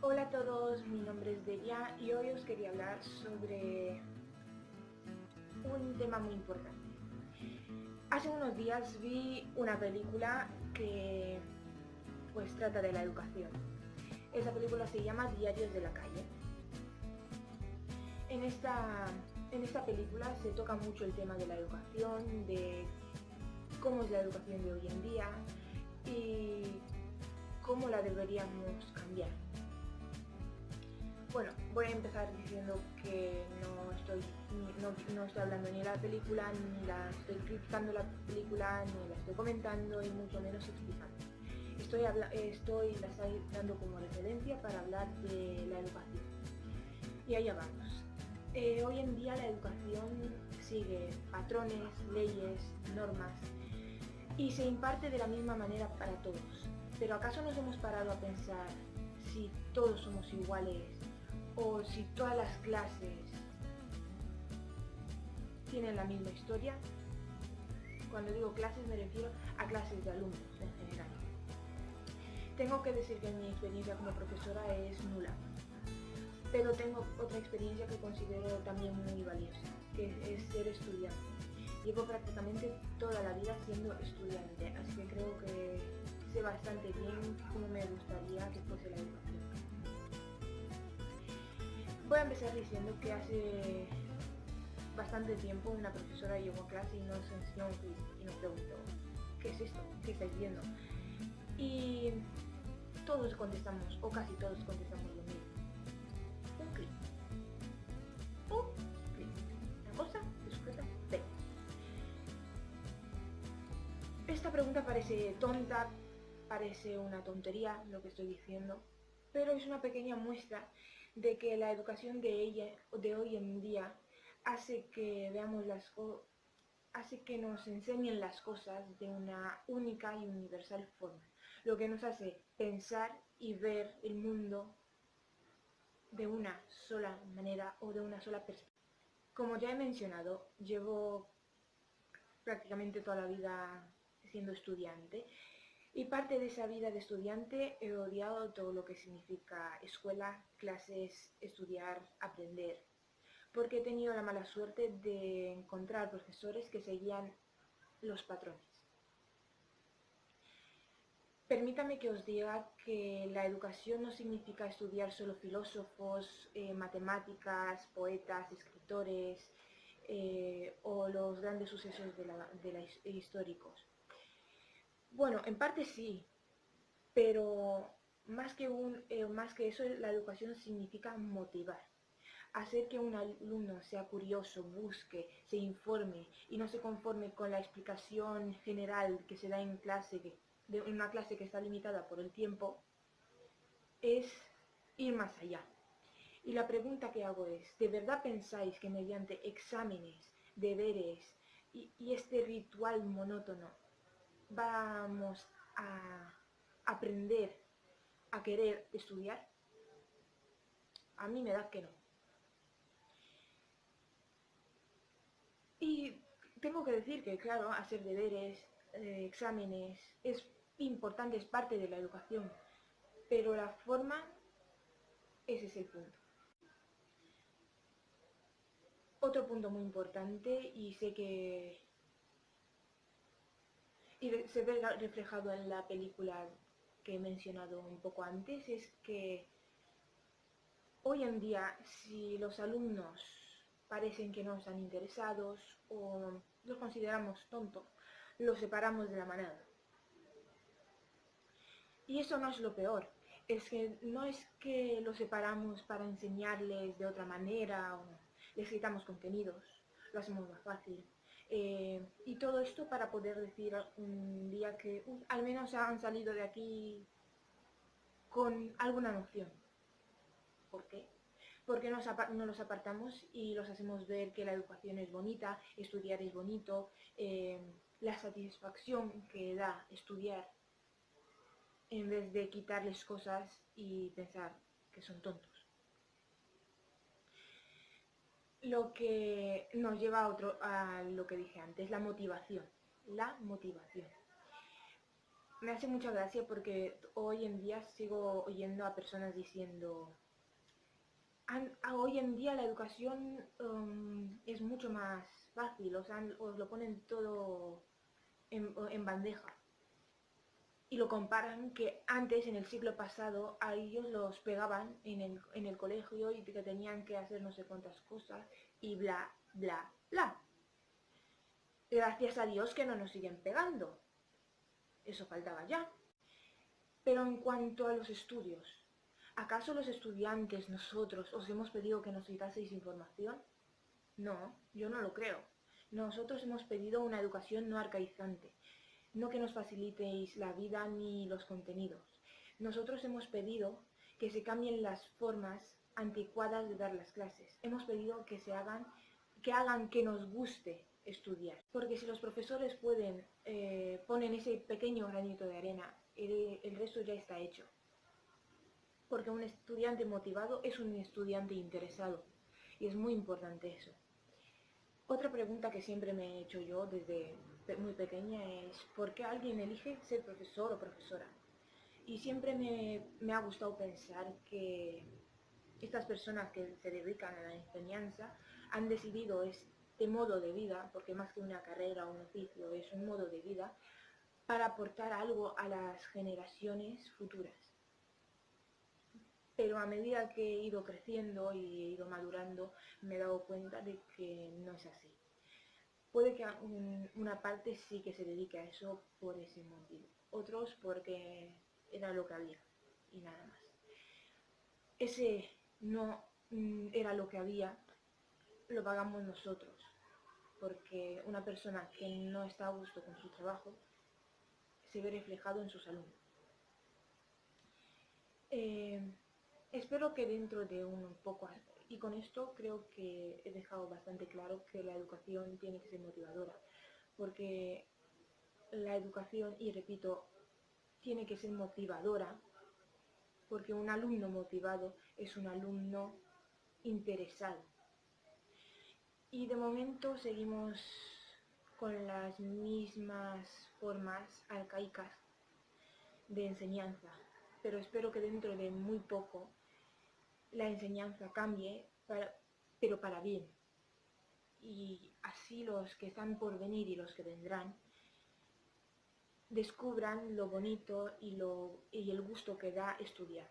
Hola a todos, mi nombre es Delia y hoy os quería hablar sobre un tema muy importante. Hace unos días vi una película que pues trata de la educación. Esa película se llama Diarios de la calle. En esta, en esta película se toca mucho el tema de la educación, de cómo es la educación de hoy en día y cómo la deberíamos cambiar. Bueno, voy a empezar diciendo que no estoy hablando ni de la película, ni la estoy criticando la película, ni la estoy comentando y mucho menos explicando. La estoy dando como referencia para hablar de la educación. Y allá vamos. Hoy en día la educación sigue patrones, leyes, normas y se imparte de la misma manera para todos. Pero ¿acaso nos hemos parado a pensar si todos somos iguales o si todas las clases tienen la misma historia? Cuando digo clases me refiero a clases de alumnos en general. Tengo que decir que mi experiencia como profesora es nula, pero tengo otra experiencia que considero también muy valiosa, que es ser estudiante. Llevo prácticamente toda la vida siendo estudiante, así que creo que sé bastante bien cómo me gustaría que fuese la educación. Voy a empezar diciendo que hace bastante tiempo una profesora llegó a clase y nos enseñó un quiz y nos preguntó: ¿qué es esto? ¿Qué estáis viendo? Y todos contestamos, o casi todos contestamos lo mismo: un clic. Un clic. Una cosa que sujeta P. Esta pregunta parece tonta, parece una tontería lo que estoy diciendo, pero es una pequeña muestra de que la educación de hoy en día hace que hace que nos enseñen las cosas de una única y universal forma, lo que nos hace pensar y ver el mundo de una sola manera o de una sola perspectiva. Como ya he mencionado, llevo prácticamente toda la vida siendo estudiante y parte de esa vida de estudiante he odiado todo lo que significa escuela, clases, estudiar, aprender, porque he tenido la mala suerte de encontrar profesores que seguían los patrones. Permítame que os diga que la educación no significa estudiar solo filósofos, matemáticas, poetas, escritores o los grandes sucesos históricos. Bueno, en parte sí, pero más que eso, la educación significa motivar. Hacer que un alumno sea curioso, busque, se informe y no se conforme con la explicación general que se da en clase, de una clase que está limitada por el tiempo, es ir más allá. Y la pregunta que hago es: ¿de verdad pensáis que mediante exámenes, deberes y este ritual monótono vamos a aprender a querer estudiar? A mí me da que no. Y tengo que decir que, claro, hacer deberes, exámenes, es importante, es parte de la educación, pero la forma, ese es el punto. Otro punto muy importante, y sé que se ve reflejado en la película que he mencionado un poco antes, es que hoy en día, si los alumnos parecen que no están interesados o los consideramos tontos, los separamos de la manada. Y eso no es lo peor, es que no es que los separamos para enseñarles de otra manera o les quitamos contenidos, lo hacemos más fácil. Y todo esto para poder decir un día que al menos han salido de aquí con alguna noción. ¿Por qué? Porque no los apartamos y los hacemos ver que la educación es bonita, estudiar es bonito, la satisfacción que da estudiar, en vez de quitarles cosas y pensar que son tontos. Lo que nos lleva a lo que dije antes, la motivación. La motivación. me hace mucha gracia porque hoy en día sigo oyendo a personas diciendo, hoy en día la educación es mucho más fácil, o sea, os lo ponen todo en bandeja. Y lo comparan que antes, en el siglo pasado, a ellos los pegaban en el colegio y que tenían que hacer no sé cuántas cosas y bla, bla, bla. Gracias a Dios que no nos siguen pegando. Eso faltaba ya. Pero en cuanto a los estudios, ¿acaso los estudiantes, nosotros, os hemos pedido que nos citaseis información? No, yo no lo creo. Nosotros hemos pedido una educación no arcaizante, no que nos facilitéis la vida ni los contenidos. Nosotros hemos pedido que se cambien las formas anticuadas de dar las clases. Hemos pedido que hagan que nos guste estudiar. Porque si los profesores ponen ese pequeño granito de arena, el resto ya está hecho. Porque un estudiante motivado es un estudiante interesado. Y es muy importante eso. Otra pregunta que siempre me he hecho yo desde muy pequeña es ¿por qué alguien elige ser profesor o profesora? Y siempre me ha gustado pensar que estas personas que se dedican a la enseñanza han decidido este modo de vida, porque más que una carrera o un oficio es un modo de vida, para aportar algo a las generaciones futuras. Pero a medida que he ido creciendo y he ido madurando, me he dado cuenta de que no es así. Puede que una parte sí que se dedique a eso por ese motivo, otros porque era lo que había y nada más. Ese no era lo que había, lo pagamos nosotros, porque una persona que no está a gusto con su trabajo se ve reflejado en su salud. Eh, Espero que dentro de un poco, y con esto creo que he dejado bastante claro que la educación tiene que ser motivadora, porque la educación, y repito, tiene que ser motivadora, porque un alumno motivado es un alumno interesado. Y de momento seguimos con las mismas formas arcaicas de enseñanza, pero espero que dentro de muy poco la enseñanza cambie, pero para bien. Y así los que están por venir y los que vendrán descubran lo bonito y el gusto que da estudiar.